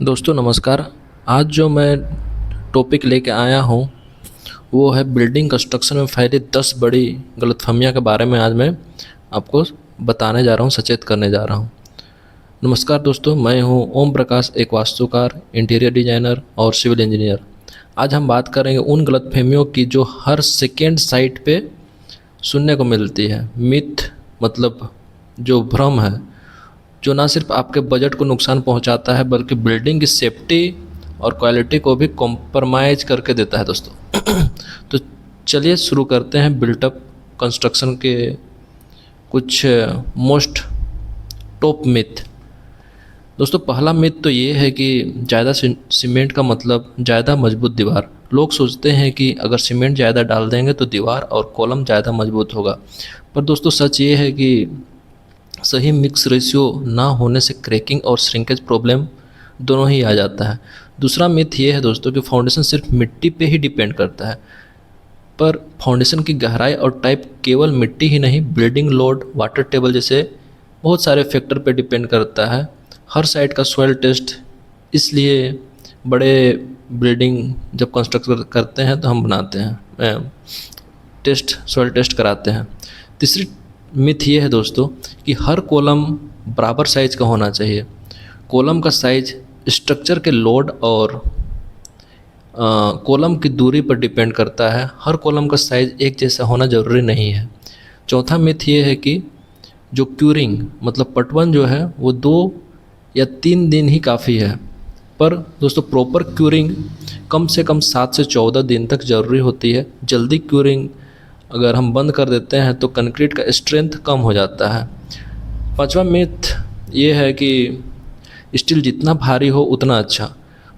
दोस्तों नमस्कार। आज जो मैं टॉपिक लेके आया हूँ वो है बिल्डिंग कंस्ट्रक्शन में फैली 10 बड़ी गलतफहमियाँ के बारे में। आज मैं आपको बताने जा रहा हूँ, सचेत करने जा रहा हूँ। नमस्कार दोस्तों, मैं हूँ ओम प्रकाश, एक वास्तुकार, इंटीरियर डिजाइनर और सिविल इंजीनियर। आज हम बात करेंगे उन गलतफहमियों की जो हर सेकेंड साइट पे सुनने को मिलती है। मिथ मतलब जो भ्रम है, जो ना सिर्फ आपके बजट को नुकसान पहुंचाता है बल्कि बिल्डिंग की सेफ्टी और क्वालिटी को भी कॉम्प्रोमाइज़ करके देता है दोस्तों। तो चलिए शुरू करते हैं बिल्टअप कंस्ट्रक्शन के कुछ मोस्ट टॉप मिथ। दोस्तों पहला मिथ तो ये है कि ज़्यादा सीमेंट का मतलब ज़्यादा मजबूत दीवार। लोग सोचते हैं कि अगर सीमेंट ज़्यादा डाल देंगे तो दीवार और कॉलम ज़्यादा मजबूत होगा, पर दोस्तों सच ये है कि सही मिक्स रेशियो ना होने से क्रैकिंग और श्रिंकेज प्रॉब्लम दोनों ही आ जाता है। दूसरा मिथ ये है दोस्तों कि फाउंडेशन सिर्फ मिट्टी पे ही डिपेंड करता है, पर फाउंडेशन की गहराई और टाइप केवल मिट्टी ही नहीं, बिल्डिंग लोड, वाटर टेबल जैसे बहुत सारे फैक्टर पे डिपेंड करता है। हर साइट का सॉइल टेस्ट, इसलिए बड़े बिल्डिंग जब कंस्ट्रक्ट करते हैं तो हम बनाते हैं सॉइल टेस्ट कराते हैं। तीसरी मिथ ये है दोस्तों कि हर कॉलम बराबर साइज का होना चाहिए। कॉलम का साइज स्ट्रक्चर के लोड और कॉलम की दूरी पर डिपेंड करता है। हर कॉलम का साइज एक जैसा होना ज़रूरी नहीं है। चौथा मिथ ये है कि जो क्यूरिंग मतलब पटवन जो है वो 2 या 3 दिन ही काफ़ी है, पर दोस्तों प्रॉपर क्यूरिंग कम से कम 7 से 14 दिन तक ज़रूरी होती है। जल्दी क्यूरिंग अगर हम बंद कर देते हैं तो कंक्रीट का स्ट्रेंथ कम हो जाता है। पांचवा मिथ ये है कि स्टील जितना भारी हो उतना अच्छा,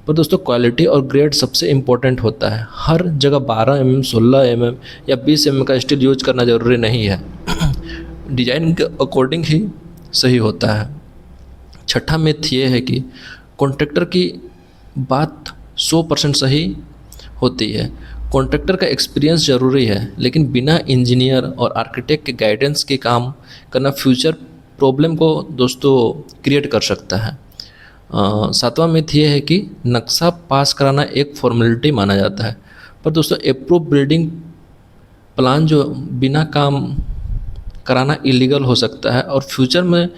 पर दोस्तों क्वालिटी और ग्रेड सबसे इम्पोर्टेंट होता है। हर जगह 12 mm, 16 mm या 20 mm का स्टील यूज करना ज़रूरी नहीं है। डिजाइन के अकॉर्डिंग ही सही होता है। छठा मिथ ये है कि कॉन्ट्रैक्टर की बात 100% सही होती है। कॉन्ट्रैक्टर का एक्सपीरियंस ज़रूरी है, लेकिन बिना इंजीनियर और आर्किटेक्ट के गाइडेंस के काम करना फ्यूचर प्रॉब्लम को दोस्तों क्रिएट कर सकता है। सातवां मिथ ये है कि नक्शा पास कराना एक फॉर्मेलिटी माना जाता है, पर दोस्तों अप्रूव बिल्डिंग प्लान जो बिना काम कराना इलीगल हो सकता है और फ्यूचर में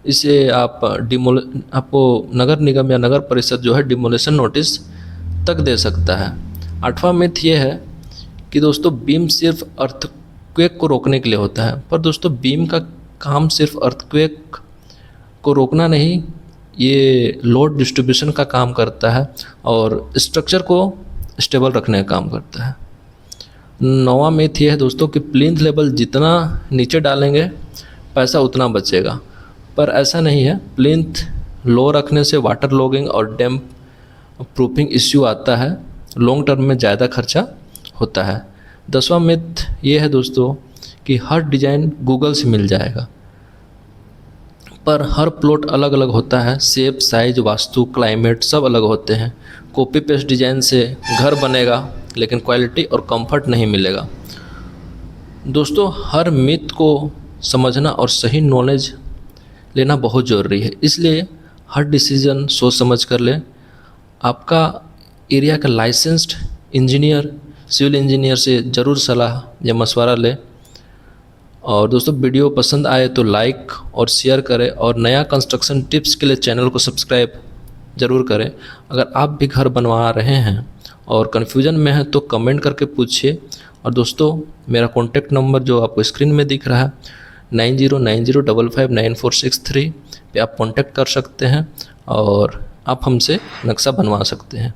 इसे आपको नगर निगम या नगर परिषद जो है डिमोलिशन नोटिस तक दे सकता है। आठवां मिथ ये है कि दोस्तों बीम सिर्फ अर्थक्वेक को रोकने के लिए होता है, पर दोस्तों बीम का काम सिर्फ अर्थक्वेक को रोकना नहीं, ये लोड डिस्ट्रीब्यूशन का काम करता है और स्ट्रक्चर को स्टेबल रखने का काम करता है। नौवां मिथ ये है दोस्तों कि प्लिंथ लेवल जितना नीचे डालेंगे पैसा उतना बचेगा, पर ऐसा नहीं है। प्लिंथ लो रखने से वाटर लॉगिंग और डैम्प प्रूफिंग इश्यू आता है, लॉन्ग टर्म में ज़्यादा खर्चा होता है। 10वां मिथ ये है दोस्तों कि हर डिज़ाइन गूगल से मिल जाएगा, पर हर प्लॉट अलग अलग होता है। शेप, साइज, वास्तु, क्लाइमेट सब अलग होते हैं। कॉपी पेस्ट डिज़ाइन से घर बनेगा लेकिन क्वालिटी और कंफर्ट नहीं मिलेगा। दोस्तों हर मिथ को समझना और सही नॉलेज लेना बहुत ज़रूरी है, इसलिए हर डिसीज़न सोच समझ कर लें। आपका एरिया का लाइसेंस्ड इंजीनियर, सिविल इंजीनियर से ज़रूर सलाह या मशवरा लें। और दोस्तों वीडियो पसंद आए तो लाइक और शेयर करें, और नया कंस्ट्रक्शन टिप्स के लिए चैनल को सब्सक्राइब ज़रूर करें। अगर आप भी घर बनवा रहे हैं और कन्फ्यूजन में हैं तो कमेंट करके पूछिए। और दोस्तों मेरा कॉन्टैक्ट नंबर जो आपको स्क्रीन में दिख रहा है 9090559463 पे आप कॉन्टैक्ट कर सकते हैं और आप हमसे नक्शा बनवा सकते हैं।